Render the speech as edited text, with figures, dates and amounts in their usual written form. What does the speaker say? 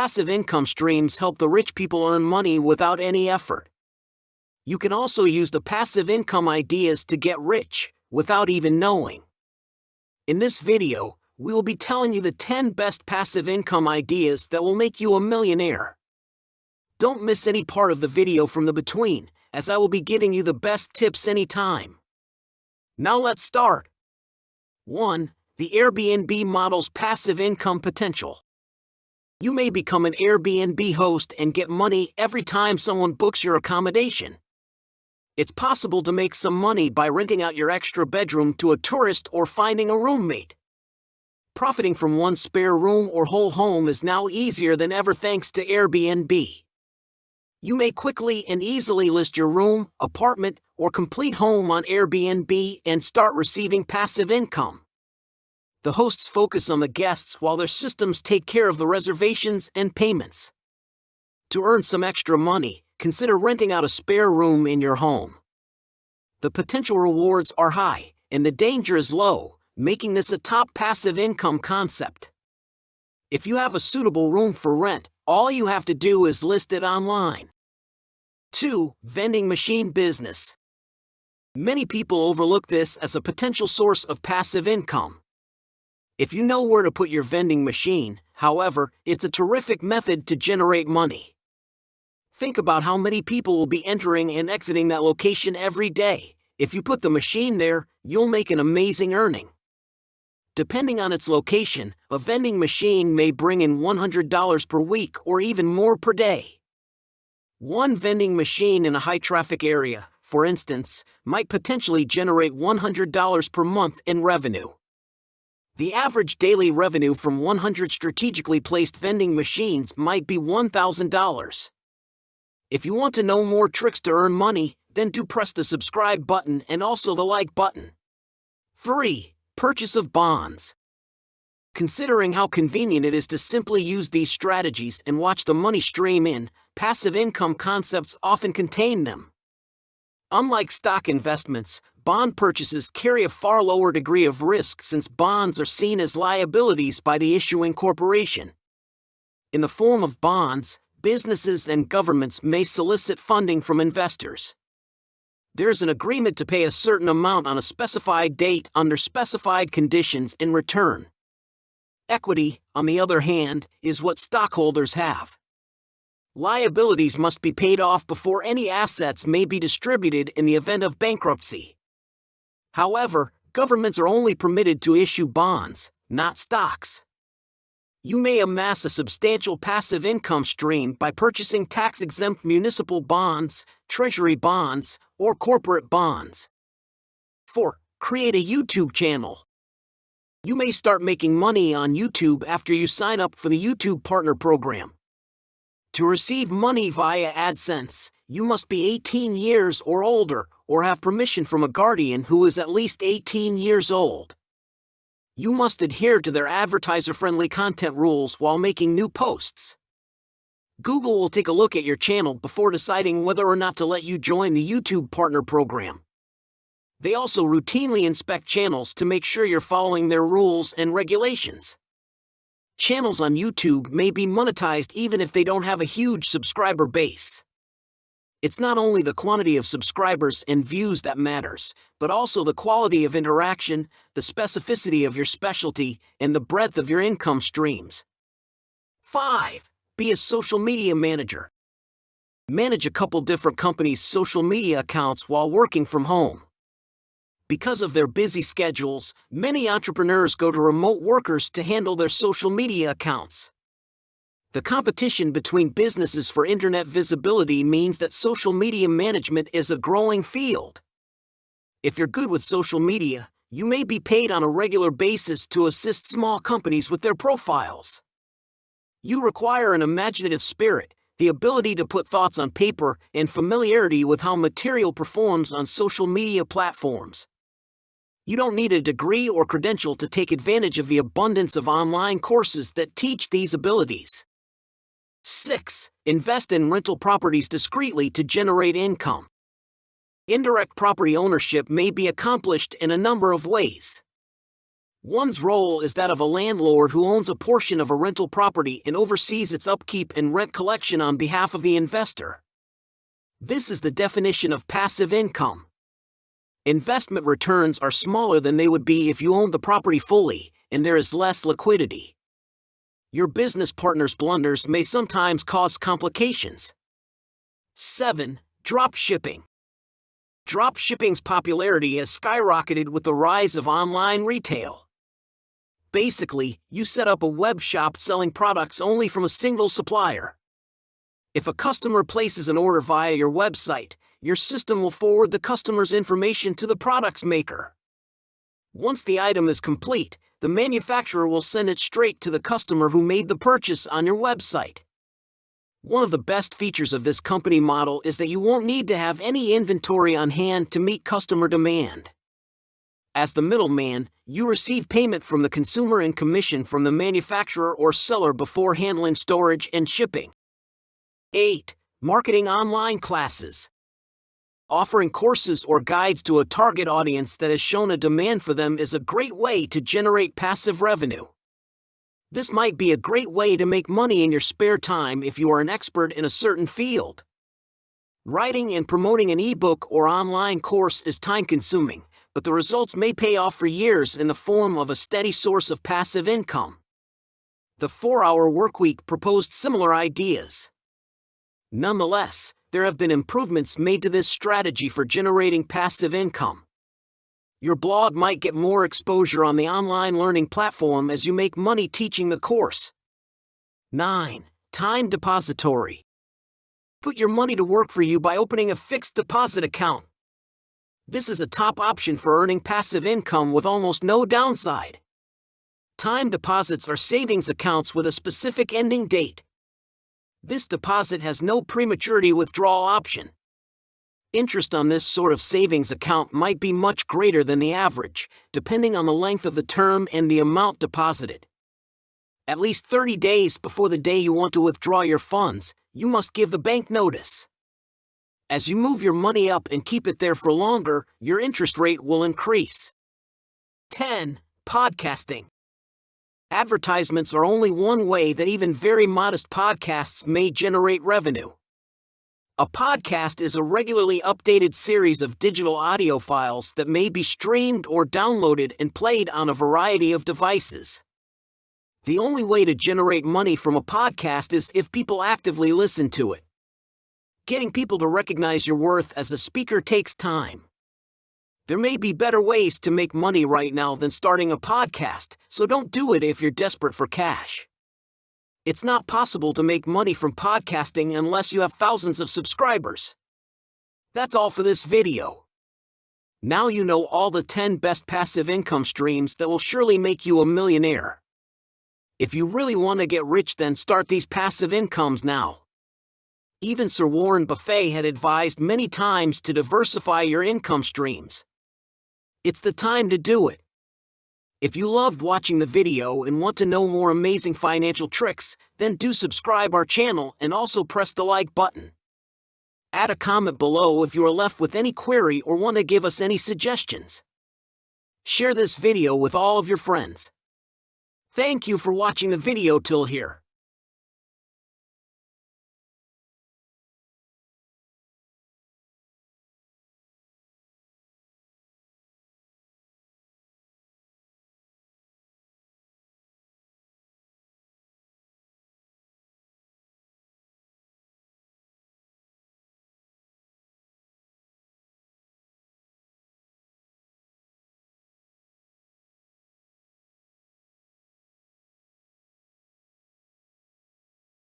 passive income streams help the rich people earn money without any effort. You can also use the passive income ideas to get rich, without even knowing. In this video, we will be telling you the 10 best passive income ideas that will make you a millionaire. Don't miss any part of the video from the between, as I will be giving you the best tips anytime. Now let's start. 1. The Airbnb model's passive income potential. You may become an Airbnb host and get money every time someone books your accommodation. It's possible to make some money by renting out your extra bedroom to a tourist or finding a roommate. Profiting from one spare room or whole home is now easier than ever thanks to Airbnb. You may quickly and easily list your room, apartment, or complete home on Airbnb and start receiving passive income. The hosts focus on the guests while their systems take care of the reservations and payments. To earn some extra money, consider renting out a spare room in your home. The potential rewards are high, and the danger is low, making this a top passive income concept. If you have a suitable room for rent, all you have to do is list it online. 2. Vending machine business. Many people overlook this as a potential source of passive income. If you know where to put your vending machine, however, it's a terrific method to generate money. Think about how many people will be entering and exiting that location every day. If you put the machine there, you'll make an amazing earning. Depending on its location, a vending machine may bring in $100 per week or even more per day. One vending machine in a high-traffic area, for instance, might potentially generate $100 per month in revenue. The average daily revenue from 100 strategically placed vending machines might be $1,000. If you want to know more tricks to earn money, then do press the subscribe button and also the like button. 3. Purchase of bonds. Considering how convenient it is to simply use these strategies and watch the money stream in, passive income concepts often contain them. Unlike stock investments, bond purchases carry a far lower degree of risk since bonds are seen as liabilities by the issuing corporation. In the form of bonds, businesses and governments may solicit funding from investors. There's an agreement to pay a certain amount on a specified date under specified conditions in return. Equity, on the other hand, is what stockholders have. Liabilities must be paid off before any assets may be distributed in the event of bankruptcy. However, governments are only permitted to issue bonds, not stocks. You may amass a substantial passive income stream by purchasing tax-exempt municipal bonds, treasury bonds, or corporate bonds. 4. Create a YouTube channel. You may start making money on YouTube after you sign up for the YouTube Partner Program. To receive money via AdSense, you must be 18 years or older or have permission from a guardian who is at least 18 years old. You must adhere to their advertiser-friendly content rules while making new posts. Google will take a look at your channel before deciding whether or not to let you join the YouTube Partner Program. They also routinely inspect channels to make sure you're following their rules and regulations. Channels on YouTube may be monetized even if they don't have a huge subscriber base. It's not only the quantity of subscribers and views that matters, but also the quality of interaction, the specificity of your specialty, and the breadth of your income streams. 5. Be a social media manager. Manage a couple different companies' social media accounts while working from home. Because of their busy schedules, many entrepreneurs go to remote workers to handle their social media accounts. The competition between businesses for internet visibility means that social media management is a growing field. If you're good with social media, you may be paid on a regular basis to assist small companies with their profiles. You require an imaginative spirit, the ability to put thoughts on paper, and familiarity with how material performs on social media platforms. You don't need a degree or credential to take advantage of the abundance of online courses that teach these abilities. 6. Invest in rental properties discreetly to generate income. Indirect property ownership may be accomplished in a number of ways. One's role is that of a landlord who owns a portion of a rental property and oversees its upkeep and rent collection on behalf of the investor. This is the definition of passive income. Investment returns are smaller than they would be if you owned the property fully, and there is less liquidity. Your business partner's blunders may sometimes cause complications. 7. Drop shipping. Drop shipping's popularity has skyrocketed with the rise of online retail. Basically, you set up a web shop selling products only from a single supplier. If a customer places an order via your website, your system will forward the customer's information to the product's maker. Once the item is complete, the manufacturer will send it straight to the customer who made the purchase on your website. One of the best features of this company model is that you won't need to have any inventory on hand to meet customer demand. As the middleman, you receive payment from the consumer and commission from the manufacturer or seller before handling storage and shipping. 8. Marketing online classes. Offering courses or guides to a target audience that has shown a demand for them is a great way to generate passive revenue. This might be a great way to make money in your spare time if you are an expert in a certain field. Writing and promoting an ebook or online course is time-consuming, but the results may pay off for years in the form of a steady source of passive income. The 4-hour workweek proposed similar ideas. Nonetheless, there have been improvements made to this strategy for generating passive income. Your blog might get more exposure on the online learning platform as you make money teaching the course. 9. Time Depositary. Put your money to work for you by opening a fixed deposit account. This is a top option for earning passive income with almost no downside. Time deposits are savings accounts with a specific ending date. This deposit has no prematurity withdrawal option. Interest on this sort of savings account might be much greater than the average, depending on the length of the term and the amount deposited. At least 30 days before the day you want to withdraw your funds, you must give the bank notice. As you move your money up and keep it there for longer, your interest rate will increase. 10. Podcasting. Advertisements are only one way that even very modest podcasts may generate revenue. A podcast is a regularly updated series of digital audio files that may be streamed or downloaded and played on a variety of devices. The only way to generate money from a podcast is if people actively listen to it. Getting people to recognize your worth as a speaker takes time. There may be better ways to make money right now than starting a podcast, so don't do it if you're desperate for cash. It's not possible to make money from podcasting unless you have thousands of subscribers. That's all for this video. Now you know all the 10 best passive income streams that will surely make you a millionaire. If you really want to get rich, then start these passive incomes now. Even Sir Warren Buffett had advised many times to diversify your income streams. It's the time to do it. If you loved watching the video and want to know more amazing financial tricks, then do subscribe our channel and also press the like button. Add a comment below if you are left with any query or want to give us any suggestions. Share this video with all of your friends. Thank you for watching the video till here.